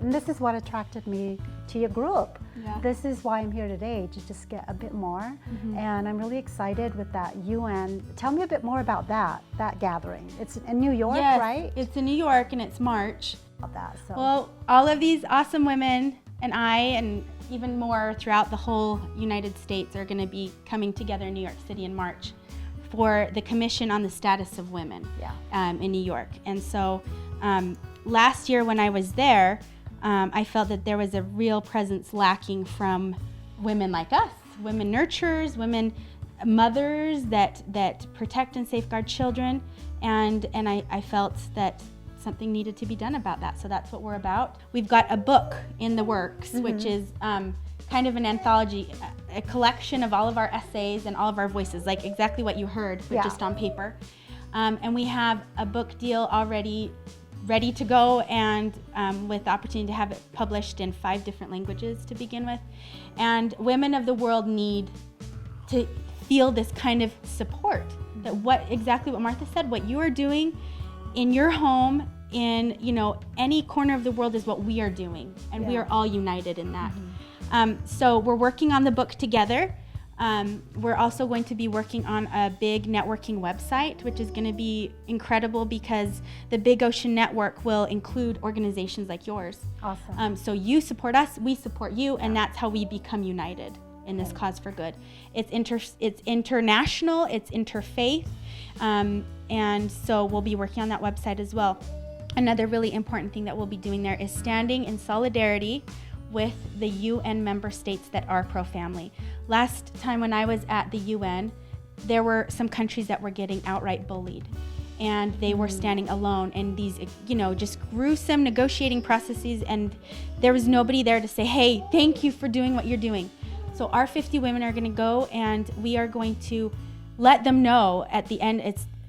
And this is what attracted me to your group. Yeah. This is why I'm here today, to just get a bit more. And I'm really excited with that UN. Tell me a bit more about that gathering. It's in New York, Yes, right? It's in New York and it's March. About that, so. Well, all of these awesome women and I, and even more throughout the whole United States, are going to be coming together in New York City in March for the Commission on the Status of Women in New York. And so last year when I was there, I felt that there was a real presence lacking from women like us, women nurturers, women mothers that protect and safeguard children, and I felt that something needed to be done about that. So that's what we're about. We've got a book in the works, which is kind of an anthology, a collection of all of our essays and all of our voices, like exactly what you heard, but just on paper. And we have a book deal already ready to go, and with the opportunity to have it published in 5 different languages to begin with. And women of the world need to feel this kind of support, that exactly what Martha said, what you are doing in your home, in any corner of the world, is what we are doing, and we are all united in that. So we're working on the book together. We're also going to be working on a big networking website, which is going to be incredible because the Big Ocean Network will include organizations like yours. Awesome. So you support us, we support you, and that's how we become united in this cause for good. It's international, it's interfaith, and so we'll be working on that website as well. Another really important thing that we'll be doing there is standing in solidarity with the UN member states that are pro-family. Last time when I was at the UN, there were some countries that were getting outright bullied, and they were standing alone in these, just gruesome negotiating processes, and there was nobody there to say, hey, thank you for doing what you're doing. So our 50 women are gonna go, and we are going to let them know at the end.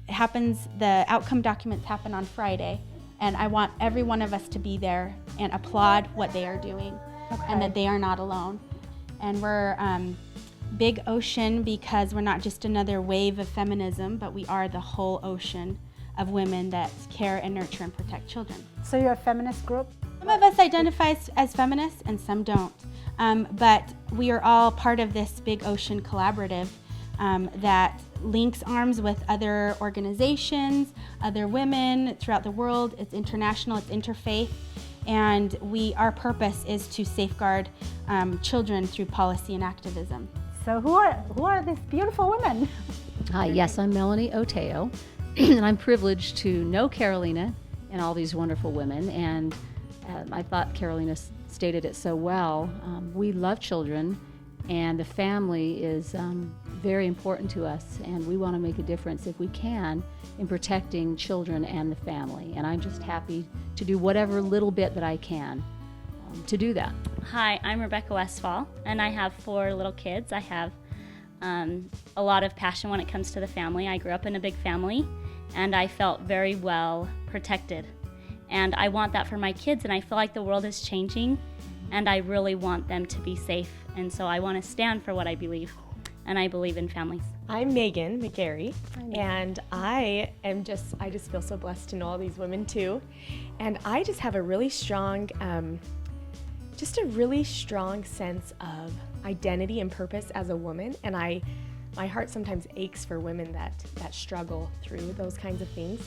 The outcome documents happen on Friday, and I want every one of us to be there and applaud what they are doing, and that they are not alone. And we're Big Ocean because we're not just another wave of feminism, but we are the whole ocean of women that care and nurture and protect children. So you're a feminist group? Some of us identify as feminists and some don't. But we are all part of this Big Ocean collaborative that links arms with other organizations, other women throughout the world. It's international, it's interfaith, and our purpose is to safeguard children through policy and activism. So who are these beautiful women? Hi, yes, I'm Melanie Oteo, and I'm privileged to know Carolina and all these wonderful women, and I thought Carolina stated it so well. We love children, and the family is very important to us, and we want to make a difference if we can in protecting children and the family. And I'm just happy to do whatever little bit that I can to do that. Hi, I'm Rebecca Westfall, and I have 4 little kids. I have a lot of passion when it comes to the family. I grew up in a big family, and I felt very well protected. And I want that for my kids, and I feel like the world is changing, and I really want them to be safe. And so I want to stand for what I believe, and I believe in families. I'm Megan McGarry, and I just feel so blessed to know all these women too. And I just have a really strong, sense of identity and purpose as a woman. And my heart sometimes aches for women that struggle through those kinds of things.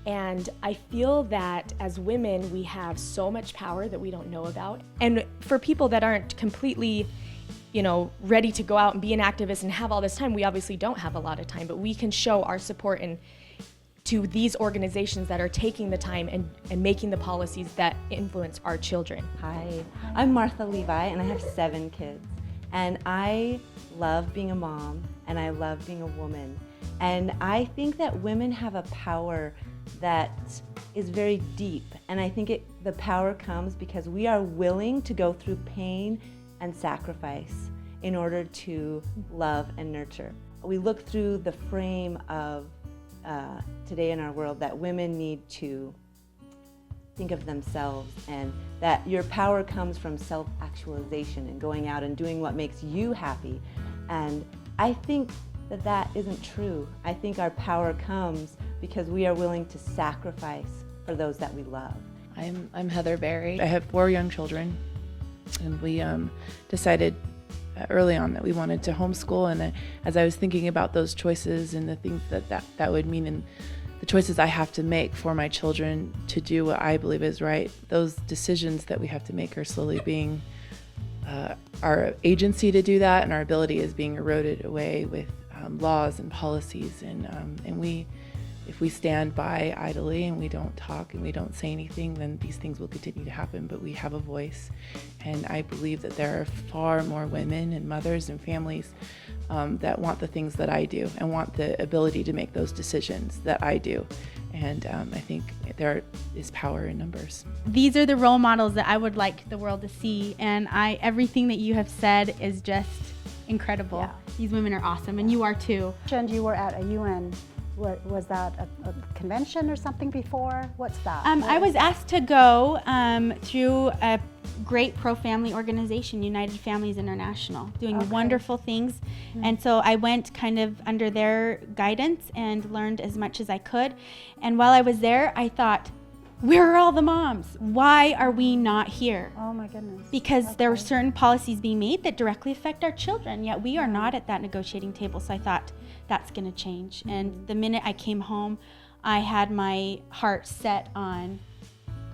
And I feel that as women, we have so much power that we don't know about. And for people that aren't completely, ready to go out and be an activist and have all this time, we obviously don't have a lot of time, but we can show our support to these organizations that are taking the time and making the policies that influence our children. Hi, I'm Martha Levi, and I have 7 kids. And I love being a mom, and I love being a woman. And I think that women have a power that is very deep, and I think the power comes because we are willing to go through pain and sacrifice in order to love and nurture. We look through the frame of today in our world that women need to think of themselves, and that your power comes from self-actualization and going out and doing what makes you happy. And I think that isn't true. I think our power comes because we are willing to sacrifice for those that we love. I'm Heather Berry. I have 4 young children, and we decided early on that we wanted to homeschool. And as I was thinking about those choices and the things that would mean, and the choices I have to make for my children to do what I believe is right, those decisions that we have to make are slowly being, our agency to do that and our ability is being eroded away with laws and policies. And if we stand by idly and we don't talk and we don't say anything, then these things will continue to happen. But we have a voice, and I believe that there are far more women and mothers and families that want the things that I do and want the ability to make those decisions that I do. And I think there is power in numbers. These are the role models that I would like the world to see, and everything that you have said is just incredible. Yeah. These women are awesome, and you are too. And you were at a UN, was that a convention or something before? What's that? I was asked to go through a great pro-family organization, United Families International, doing wonderful things. Mm-hmm. And so I went kind of under their guidance and learned as much as I could. And while I was there, I thought, where are all the moms? Why are we not here? Oh my goodness. Because there were certain policies being made that directly affect our children, yet we are not at that negotiating table. So I thought, that's going to change. Mm-hmm. And the minute I came home, I had my heart set on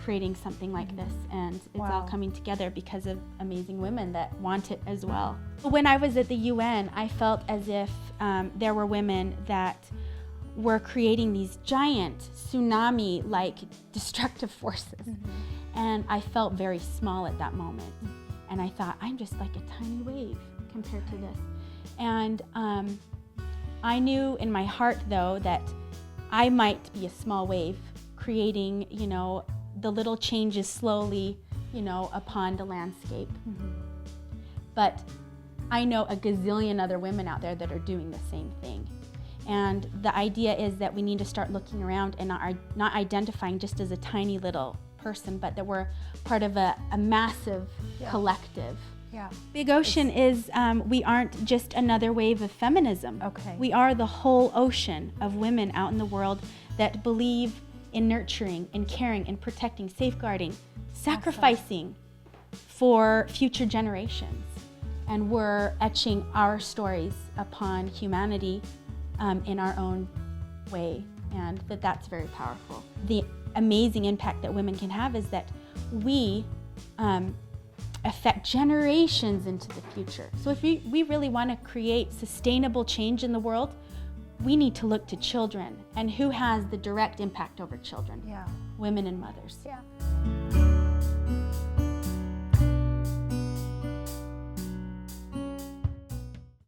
creating something like this, and it's all coming together because of amazing women that want it as well. When I was at the UN, I felt as if there were women that were creating these giant tsunami-like destructive forces. Mm-hmm. And I felt very small at that moment. And I thought, I'm just like a tiny wave compared to this. And I knew in my heart, though, that I might be a small wave creating, the little changes slowly, upon the landscape. Mm-hmm. But I know a gazillion other women out there that are doing the same thing. And the idea is that we need to start looking around and not identifying just as a tiny little person, but that we're part of a massive collective. Yeah. Big Ocean is, we aren't just another wave of feminism. Okay. We are the whole ocean of women out in the world that believe in nurturing and caring and protecting, safeguarding, sacrificing for future generations. And we're etching our stories upon humanity in our own way, and that's very powerful. The amazing impact that women can have is that we affect generations into the future. So if we really want to create sustainable change in the world, we need to look to children. And who has the direct impact over children? Yeah. Women and mothers. Yeah.